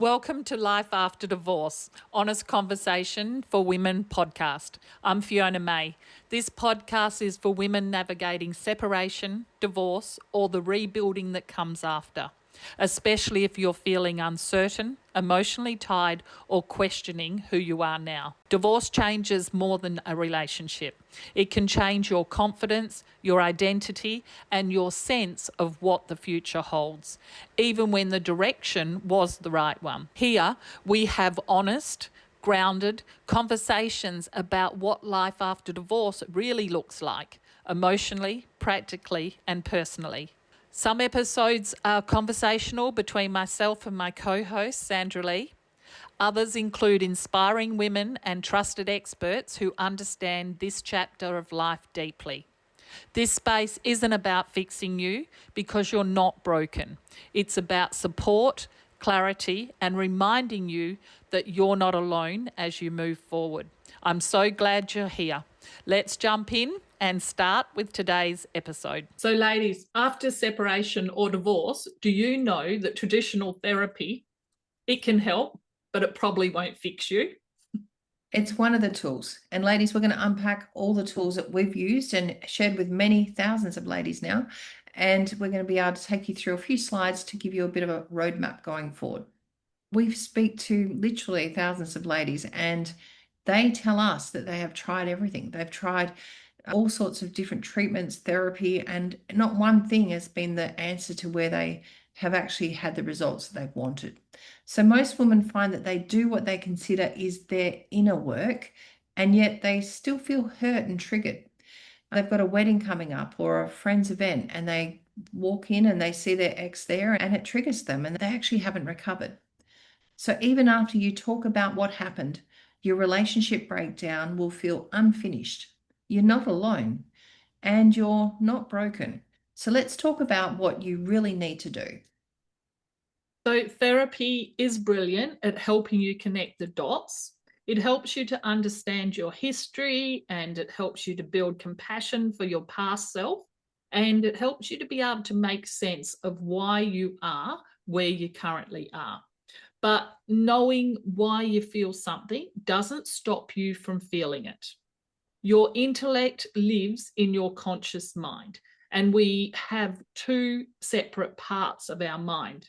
Welcome to Life After Divorce, Honest Conversation for Women podcast. I'm Fiona May. This podcast is for women navigating separation, divorce, or the rebuilding that comes after, especially if you're feeling uncertain, emotionally tied, or questioning who you are now. Divorce changes more than a relationship. It can change your confidence, your identity, and your sense of what the future holds, even when the direction was the right one. Here, we have honest, grounded conversations about what life after divorce really looks like, emotionally, practically, and personally. Some episodes are conversational between myself and my co-host, Sandra Lee. Others include inspiring women and trusted experts who understand this chapter of life deeply. This space isn't about fixing you because you're not broken. It's about support, clarity, and reminding you that you're not alone as you move forward. I'm so glad you're here. Let's jump in and start with today's episode. So, ladies, after separation or divorce, do you know that traditional therapy, it can help, but it probably won't fix you? It's one of the tools. And ladies, we're going to unpack all the tools that we've used and shared with many thousands of ladies now. And we're going to be able to take you through a few slides to give you a bit of a roadmap going forward. We speak to literally thousands of ladies, and they tell us that they have tried everything. They've tried all sorts of different treatments, therapy, and not one thing has been the answer to where they have actually had the results that they've wanted. So most women find that they do what they consider is their inner work, and yet they still feel hurt and triggered. They've got a wedding coming up or a friend's event, and they walk in and they see their ex there, and it triggers them, and they actually haven't recovered. So even after you talk about what happened, your relationship breakdown will feel unfinished. You're not alone and you're not broken. So let's talk about what you really need to do. So therapy is brilliant at helping you connect the dots. It helps you to understand your history, and it helps you to build compassion for your past self, and it helps you to be able to make sense of why you are where you currently are. But knowing why you feel something doesn't stop you from feeling it. Your intellect lives in your conscious mind, and we have two separate parts of our mind.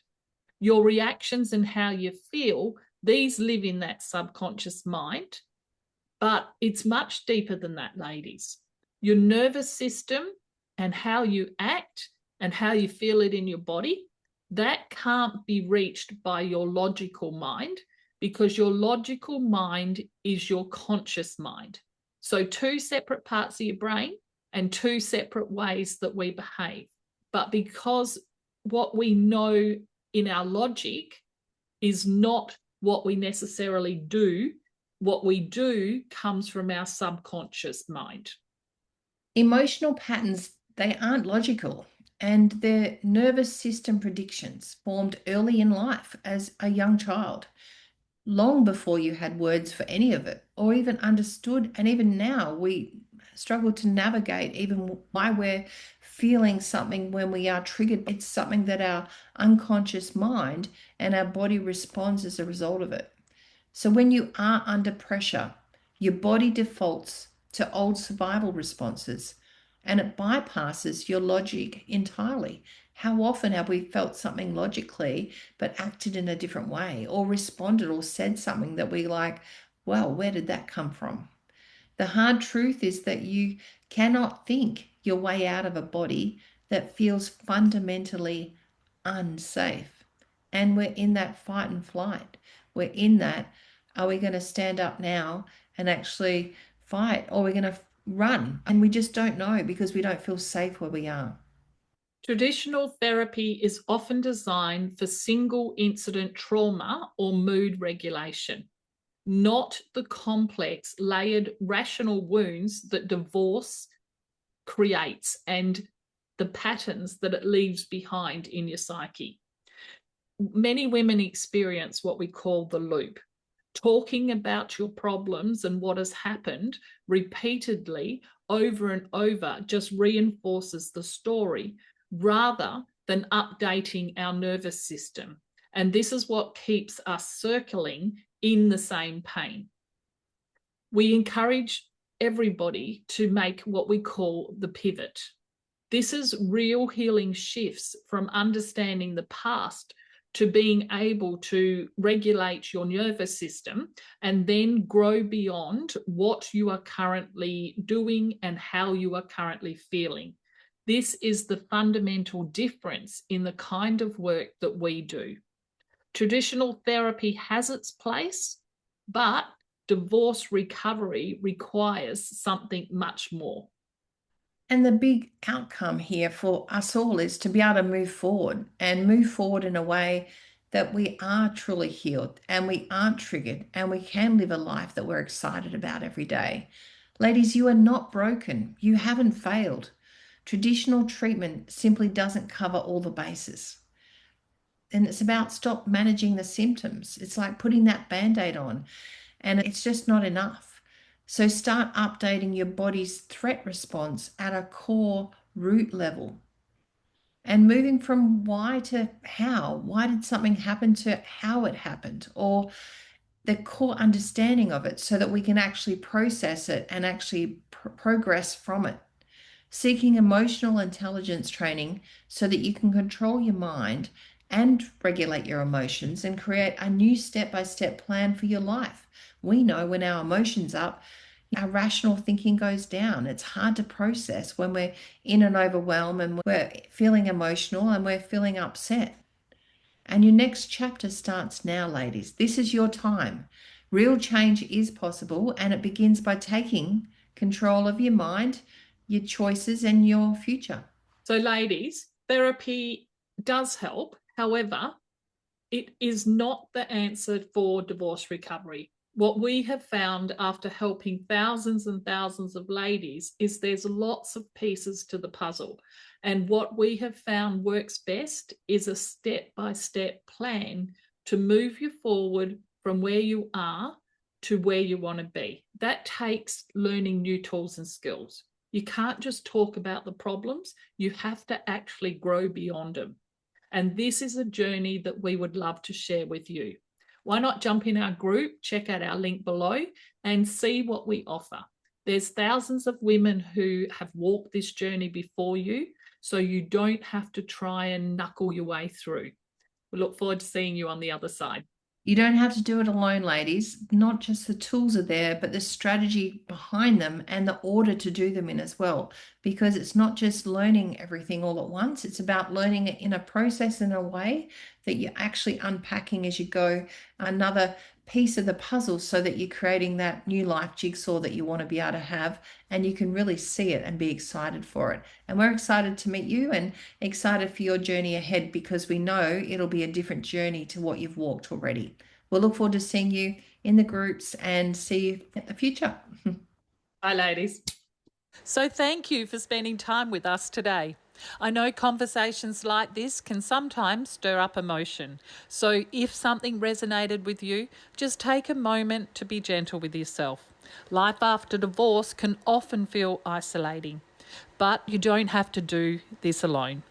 Your reactions and how you feel, these live in that subconscious mind, but it's much deeper than that, ladies. Your nervous system and how you act and how you feel it in your body, that can't be reached by your logical mind, because your logical mind is your conscious mind. So two separate parts of your brain and two separate ways that we behave. But because what we know in our logic is not what we necessarily do, what we do comes from our subconscious mind. Emotional patterns, they aren't logical, and they're nervous system predictions formed early in life as a young child, long before you had words for any of it or even understood. And even now we struggle to navigate even why we're feeling something when we are triggered. It's something that our unconscious mind and our body responds as a result of it. So when you are under pressure, your body defaults to old survival responses and it bypasses your logic entirely. How often have we felt something logically but acted in a different way, or responded or said something that we like, well, where did that come from? The hard truth is that you cannot think your way out of a body that feels fundamentally unsafe. And we're in that fight and flight. We're in that, are we going to stand up now and actually fight, or are we going to run? And we just don't know because we don't feel safe where we are. Traditional therapy is often designed for single incident trauma or mood regulation, not the complex, layered, rational wounds that divorce creates and the patterns that it leaves behind in your psyche. Many women experience what we call the loop. Talking about your problems and what has happened repeatedly over and over just reinforces the story rather than updating our nervous system. And this is what keeps us circling in the same pain. We encourage everybody to make what we call the pivot. This is real healing shifts from understanding the past to being able to regulate your nervous system and then grow beyond what you are currently doing and how you are currently feeling. This is the fundamental difference in the kind of work that we do. Traditional therapy has its place, but divorce recovery requires something much more. And the big outcome here for us all is to be able to move forward in a way that we are truly healed and we aren't triggered and we can live a life that we're excited about every day. Ladies, you are not broken. You haven't failed. Traditional treatment simply doesn't cover all the bases. And it's about stop managing the symptoms. It's like putting that band-aid on, and it's just not enough. So start updating your body's threat response at a core root level and moving from why to how. Why did something happen to how it happened, or the core understanding of it so that we can actually process it and actually progress from it. Seeking emotional intelligence training so that you can control your mind and regulate your emotions and create a new step-by-step plan for your life. We know when our emotions up, our rational thinking goes down. It's hard to process when we're in an overwhelm and we're feeling emotional and we're feeling upset. And your next chapter starts now, ladies. This is your time. Real change is possible, and it begins by taking control of your mind, your choices, and your future. So, ladies, therapy does help. However, it is not the answer for divorce recovery. What we have found after helping thousands and thousands of ladies is there's lots of pieces to the puzzle. And what we have found works best is a step-by-step plan to move you forward from where you are to where you want to be. That takes learning new tools and skills. You can't just talk about the problems, you have to actually grow beyond them. And this is a journey that we would love to share with you. Why not jump in our group, check out our link below and see what we offer. There's thousands of women who have walked this journey before you, so you don't have to try and knuckle your way through. We look forward to seeing you on the other side. You don't have to do it alone, ladies. Not just the tools are there, but the strategy behind them and the order to do them in as well. Because it's not just learning everything all at once. It's about learning it in a process, in a way that you're actually unpacking as you go another piece of the puzzle so that you're creating that new life jigsaw that you want to be able to have, and you can really see it and be excited for it. And we're excited to meet you and excited for your journey ahead, because we know it'll be a different journey to what you've walked already. We'll look forward to seeing you in the groups and see you in the future. Bye, ladies. So thank you for spending time with us today. I know conversations like this can sometimes stir up emotion. So if something resonated with you, just take a moment to be gentle with yourself. Life after divorce can often feel isolating, but you don't have to do this alone.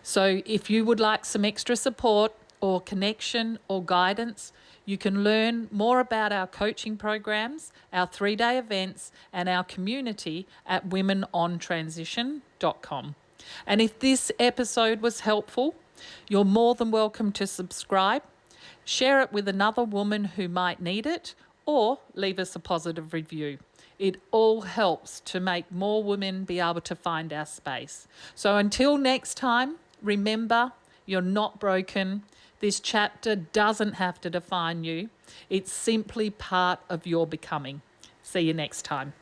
So if you would like some extra support or connection or guidance, you can learn more about our coaching programs, our 3-day events, and our community at womenontransition.com. And if this episode was helpful, you're more than welcome to subscribe, share it with another woman who might need it, or leave us a positive review. It all helps to make more women be able to find our space. So until next time, remember, you're not broken. This chapter doesn't have to define you. It's simply part of your becoming. See you next time.